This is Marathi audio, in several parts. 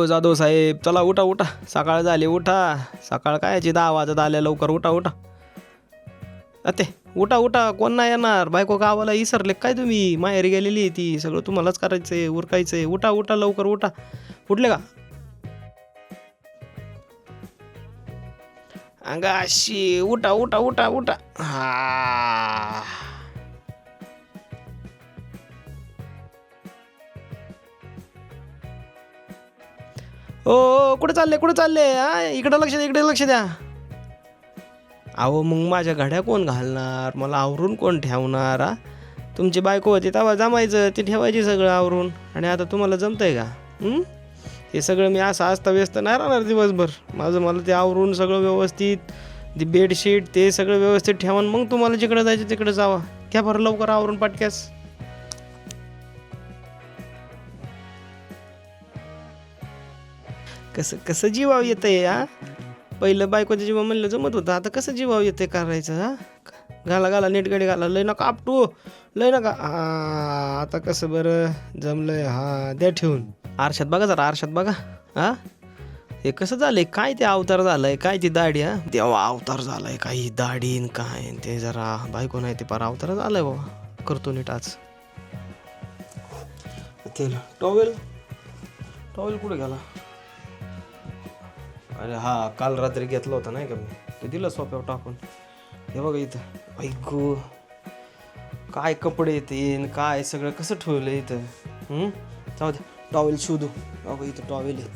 जाधव साहेब, चला उठा उठा, सकाळ झाली, उठा. सकाळ कायची 10 वाजत आल्या, लवकर उठा उठा. अते उठा उठा, कोण नाही येणार? बायको गावाला इसरले काय तुम्ही? माहेरी गेलेली आहे ती, सगळं तुम्हालाच करायचंय, उरकायचंय. उठा उठा लवकर उठा. उठले का? अंगाशी उठा उठा उठा उठा. हा ओ कुठे चालले कुठे चालले? हा इकडे लक्ष द्या, इकडे लक्ष द्या. अहो मग माझ्या घड्या कोण घालणार? मला आवरून कोण ठेवणार? हा तुमची बायको होती तेव्हा जमायचं, ती ठेवायची सगळं आवरून. आणि आता तुम्हाला जमतंय का? हे सगळं मी असं असता व्यस्त नाही राहणार दिवसभर. मला ते आवरून सगळं व्यवस्थित, ती बेडशीट ते सगळं व्यवस्थित ठेवून मग तुम्हाला जिकडे जायचं तिकडे जावा. घ्या बरं लवकर आवरून पाटक्यास. कसं कसं जीवाव येतंय? हा पहिलं बायकोच्या जीवा म्हणलं जमत होतं, आता कसं जीवाव येते करायचं? हा घाला घाला नीट गडी घाला, लय नका आपटू, लय नका. आता कसं बरं जमलंय? हा द्या ठेवून. आरशात बघा जरा, आरशात बघा. हा हे कसं झालंय? काय ते अवतार झालाय? काय ती दाढी? हा देवा अवतार झालाय, काही दाढीन काय ते. जरा बायको नाही ते पार अवतार झालाय बाबा. करतो नीट आज. तेल टॉवेल टॉवेल कुठे गेला? अरे हा काल रात्री घेतला होता नाही का मी, ते दिलं सोप्यावर टाकून. हे बघा इथं, ऐकू काय कपडे येते काय सगळं कसं ठेवलं इथं. जाऊ दे टॉवेल शोधू. बघा इथं टॉवेल आहे,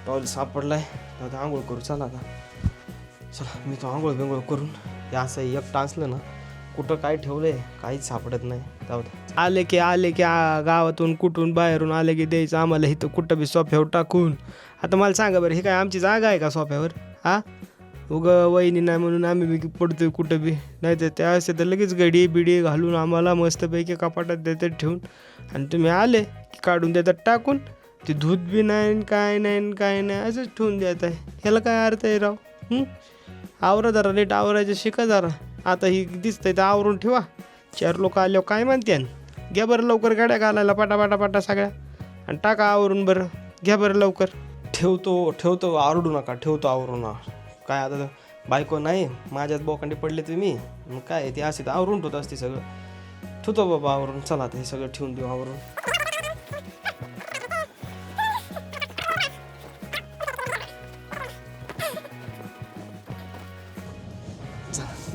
टॉवेल सापडलाय. जाऊ दे आंघोळ करू चला आता. चला मी तो आंघोळ बिंघोळ करून हे असं एकटं असलं ना, कुठं काय ठेवलंय काहीच सापडत नाही. जाऊ दे. आले की गावातून कुठून बाहेरून आले की द्यायचं आम्हाला इथं कुठं बी सोफ्यावर टाकून. आता मला सांगा बरं, हे काय आमची जागा आहे का सोफ्यावर? हा वहिनी नाही म्हणून आम्ही बी पडतोय कुठं बी. नाही तर त्या असते तर लगेच गडी बिडी घालून आम्हाला मस्तपैकी कपाटात देतात ठेवून. आणि तुम्ही आले की काढून देतात टाकून. ते धूत बी नाही काय नाही काय नाही, असंच ठेवून देत आहे. ह्याला काय अर्थ आहे राव? आवरा जरा नीट आवरायचं शिका जरा. आता ही दिसतंय तर आवरून ठेवा. 4 लोक आल्यावर काय म्हणते? घ्या बरं लवकर गाड्या घालायला पाटा सगळ्या आणि टाका आवरून. बरं घ्या बरं लवकर. ठेवतो आरडू नका, ठेवतो आवरून. काय आता बायको नाही, माझ्याच बोकांडी पडले तुम्ही. मग काय ते असे तर आवरून ठेवत असते सगळं. ठेवतो बाबा आवरून. चला आता हे सगळं ठेवून देऊ आवरून.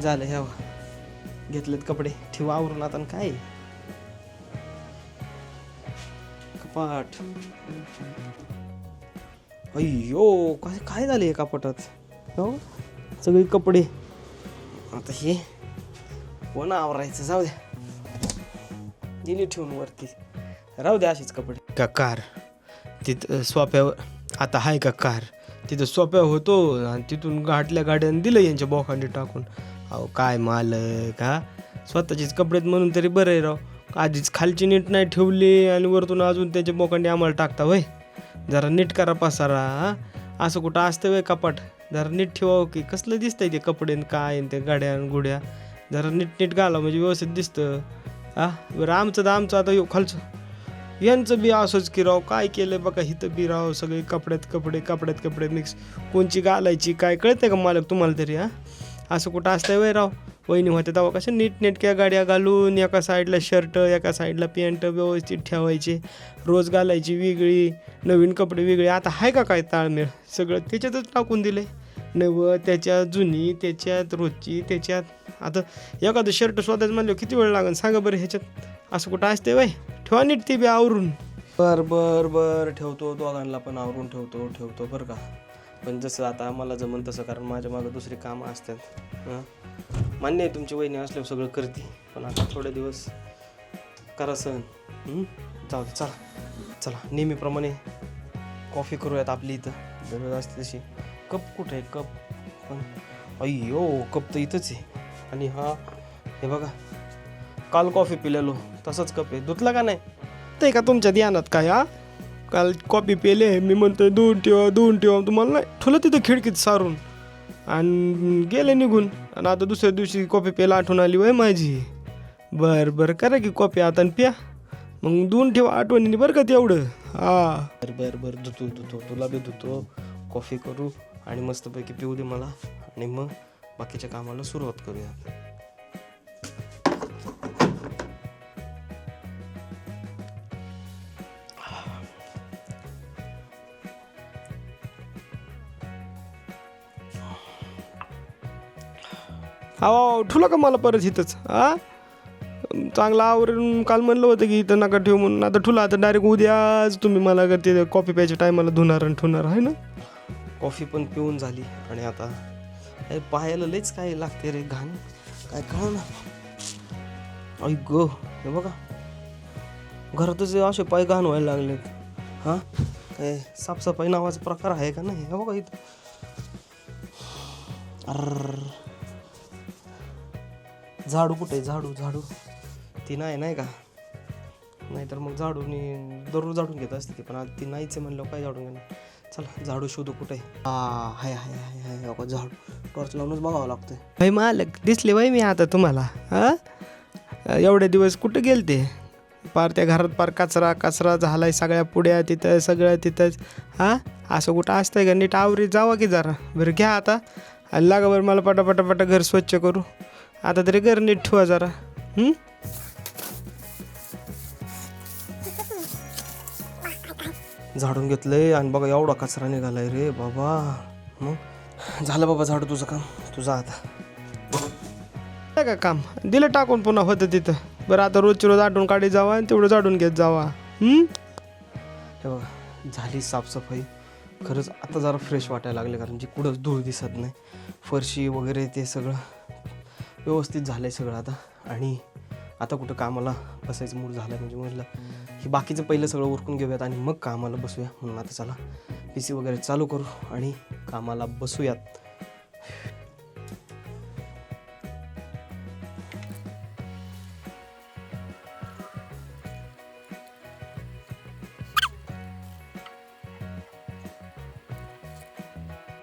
झालं ह्या घेतलेत कपडे, ठेवा आवरून आता. काय कपाट, अय्यो काय झाले कपाटात? हो सगळे कपडे. आता हे कोण आवरायचं? जाऊ द्या, दिली ठेवून वरती. राहू द्या अशीच कपडे. का कार तिथं सोप्यावर आता आहे का? कार तिथं सोप्या होतो आणि तिथून घाटल्या गाड्यानं दिलं यांच्या बोखांडी टाकून. अहो काय मालक, हा स्वतःचीच कपडेत म्हणून तरी बरं आहे राव. आधीच खालची नीट नाही ठेवली आणि वरतून अजून त्याच्या बोकांडी आम्हाला टाकता वय. जरा नीट करा पसारा. हा असं कुठं असतं वय कपाट? जरा नीट ठेवावं की. कसलं दिसतंय ते कपडे काय ते गाड्या गुड्या. जरा नीट घाला म्हणजे व्यवस्थित दिसतं. हा बरं आमचं आता खालचं यांचं बी असंच की राव. काय केलं बघा इथं बी राव, सगळे कपड्यात कपडे मिक्स. कोणची घालायची काय कळतंय का मालक तुम्हाला तरी? हा असं कुठं असतंय वय राव? वहिनी होते तेव्हा कशा नीटनेटक्या गाड्या घालून एका साईडला शर्ट एका साईडला पॅन्ट व्यवस्थित ठेवायचे. रोज घालायची वेगळी, नवीन कपडे वेगळे. आता आहे का काय ताळमेळ? सगळं त्याच्यातच टाकून दिले. नवं त्याच्यात, जुनी त्याच्यात, रोजची त्याच्यात. आता एखादं शर्ट शोधायचं म्हणलं किती वेळ लागेल सांगा बरं ह्याच्यात? असं कुठं असते वय? ठेवा नीट ते बी आवरून. बरं ठेवतो, दोघांना पण आवरून ठेवतो बरं का. पण जसं आता आम्हाला जमन तसं, कारण माझ्या मागं दुसरी कामं असतात. मान्य आहे तुमची वहिनी असल्यावर सगळं करते, पण आता थोडे दिवस करा सहन. जाऊ दे चला नेहमीप्रमाणे कॉफी करूयात आपली इथं दररोज असते तशी. कप कुठे आहे? कप पण अय्यो कप तर इथंच आहे. आणि हा हे बघा काल कॉफी पिलेलो तसंच कप आहे. धुतला का नाही ते का तुमच्या ध्यानात काय? हा काल कॉफी पिले मी म्हणतोय धुवून ठेवा. तुम्हाला नाही ठेवलं तिथं खिडकीत सारून आणि गेले निघून. आणि आता दुसऱ्या दिवशी कॉफी प्यायला आठवण आली वय माझी. बरं करा की कॉफी आता आणि प्या. मग धुवून ठेवा आठवणीने बरं का तेवढं. हा बरं धुतो तुला बी धुतो, कॉफी करू आणि मस्तपैकी पिऊ दे मला आणि मग बाकीच्या कामाला सुरुवात करूया. हा ठुला का मला परत इथंच. हा चांगला आवरून काल म्हणलं होतं की इथं नका ठेवू म्हणून, आता ठुला. आता डायरेक्ट उद्याच तुम्ही मला ते कॉफी प्यायच्या टायमाला धुणार आणि ठेवणार आहे ना. कॉफी पण पिऊन झाली आणि आता पाहायला लयच काय लागते रे घाण, काय कळ ना. ऐक गो, हे बघा घरातच असे पाय घाण व्हायला लागलेत. हां काय साफसफाई नावाचा प्रकार आहे का नाही. हे बघा इथं झाडू कुठे आहे, झाडू ती नाही का. नाहीतर मग झाडूनी दररोज झाडून घेत असते ती, पण आता ती नाहीच आहे म्हणलं काय झाडून घेणार. चला झाडू शोधू कुठे. हाय झाडू टॉर्च लावूनच बघावं लागतं. भाई मालक दिसले बाई मी आता तुम्हाला. हां एवढे दिवस कुठे गेलते. पार त्या घरात पार कचरा झालाय, सगळ्या पुड्या तिथं सगळं तिथंच. हां असं कुठं असतंय का. नीट आवरीत जावा की जरा. बरं घ्या आता आणि लागा बरं मला पटापटा घर स्वच्छ करू. आता तरी घर नीट ठेवा जरा. झाडून घेतलंय आणि बघा एवढा कचरा निघालाय रे बाबा. मग झालं बाबा झाडू तुझं काम, तुझा आता का काम दिलं टाकून पुन्हा होतं तिथं. बरं आता रोजची रोज आठवण काढी जावा आणि तेवढं झाडून घेत जावा. हे बघा झाली साफसफाई. खरंच आता जरा फ्रेश वाटायला लागले, कारण जी कुठंच धूळ दिसत नाही. फरशी वगैरे ते सगळं व्यवस्थित झालं आहे सगळं आता. आणि आता कुठं कामाला बसायचं मूड झालं, म्हणजे म्हटलं हे बाकीचं पहिलं सगळं उरकून घेऊयात आणि मग कामाला बसूया. म्हणून आता चला PC वगैरे चालू करू आणि कामाला बसूयात.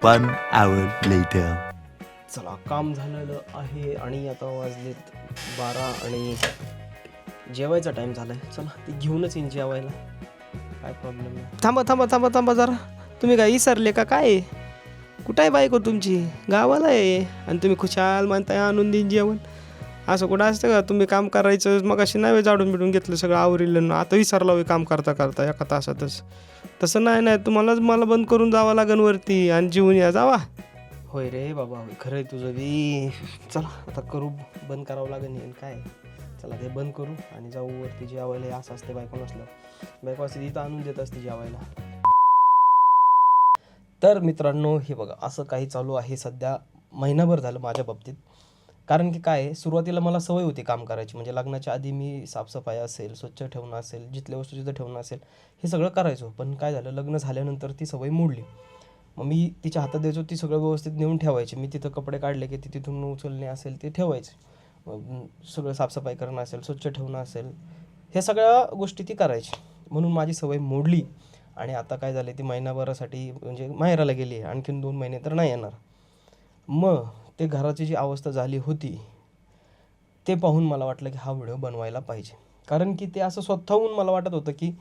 One hour later. चला काम झालेलं आहे आणि आता वाजलेत 12 आणि जेवायचा टाईम झालाय. चला ती घेऊनच येईन जेवायला, काय प्रॉब्लेम नाही. थांबा जरा. तुम्ही काय विसरले का काय. कुठं आहे बायको तुमची. गावाला आहे आणि तुम्ही खुशाल म्हणताय आणून देईन जेवण. असं कुठं असतं का. तुम्ही काम करायचं मग अशी नाही जाडून बिडून घेतलं सगळं आवरीलं, आता विसरला होय काम करता एका तासातच. तसं नाही तुम्हालाच मला बंद करून जावं लागेल वरती आणि जेवून या जावा. होय रे बाबा होय, खरं आहे तुझं बी. चला आता करू, बंद करावं लागेल काय. चला ते बंद करू आणि जाऊ वरती जेवायला. असं असते बायको नसलं, बायको असते तिथं आणून देत असते जेवायला. तर मित्रांनो हे बघा असं काही चालू आहे सध्या. महिनाभर झालं माझ्या बाबतीत. कारण की काय सुरुवातीला मला सवय होती काम करायची. म्हणजे लग्नाच्या आधी मी साफसफाई असेल, स्वच्छ ठेवणं असेल, जिथल्या वस्तू जिथं ठेवणं असेल, हे सगळं करायचो. पण काय झालं लग्न झाल्यानंतर ती सवय मोडली. मग मी तिच्या हातात द्यायचो, ती सगळं व्यवस्थित नेऊन ठेवायची. मी तिथं कपडे काढले की ती तिथून उचलणे असेल ते ठेवायचे. सगळं साफसफाई करणं असेल, स्वच्छ ठेवणं असेल, ह्या सगळ्या गोष्टी ती करायची. म्हणून माझी सवय मोडली. आणि आता काय झालं ती महिनाभरासाठी म्हणजे माहेराला गेली आहे. आणखीन 2 महिने तर नाही येणार. मग ते घराची जी अवस्था झाली होती ते पाहून मला वाटलं की हा व्हिडिओ बनवायला पाहिजे. कारण की ते असं स्वतःहून मला वाटत होतं की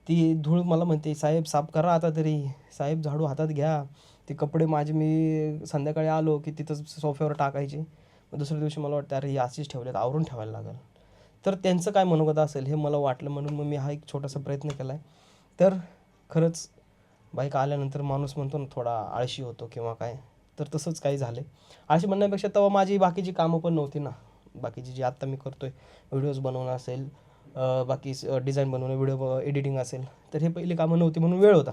ती धूळ मला म्हणते साहेब साफ करा आता तरी, साहेब झाडू हातात घ्या. ते कपडे माझे मी संध्याकाळी आलो की तिथं सोफ्यावर टाकायचे. मग दुसऱ्या दिवशी मला वाटतं अरे अशीच ठेवलेत, आवरून ठेवायला लागेल. तर त्यांचं काय मनोगत असेल हे मला वाटलं, म्हणून मग मी हा एक छोटासा प्रयत्न केला आहे. तर खरंच बाईक आल्यानंतर माणूस म्हणतो ना थोडा आळशी होतो किंवा काय, तर तसंच काही झालं आहे. आळशी म्हणण्यापेक्षा तेव्हा माझी बाकीची कामं पण नव्हती ना. बाकीची जी आत्ता मी करतो आहे, व्हिडिओज बनवणं असेल, बाकी डिझाईन बनवणं, व्हिडिओ एडिटिंग असेल, तर हे पहिली कामं नव्हती म्हणून वेळ होता.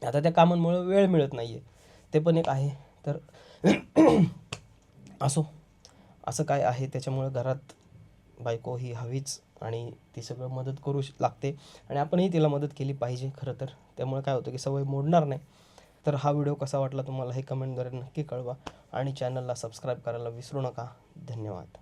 आता त्या कामांमुळे वेळ मिळत नाही आहे, ते पण एक आहे. तर असं काय आहे त्याच्यामुळं घरात बायको ही हवीच आणि ती सगळं मदत करू लागते आणि आपणही तिला मदत केली पाहिजे खरं तर. त्यामुळे काय होतं की सवय मोडणार नाही. तर हा व्हिडिओ कसा वाटला तुम्हाला हे कमेंटद्वारे नक्की कळवा आणि चॅनलला सबस्क्राईब करायला विसरू नका. धन्यवाद.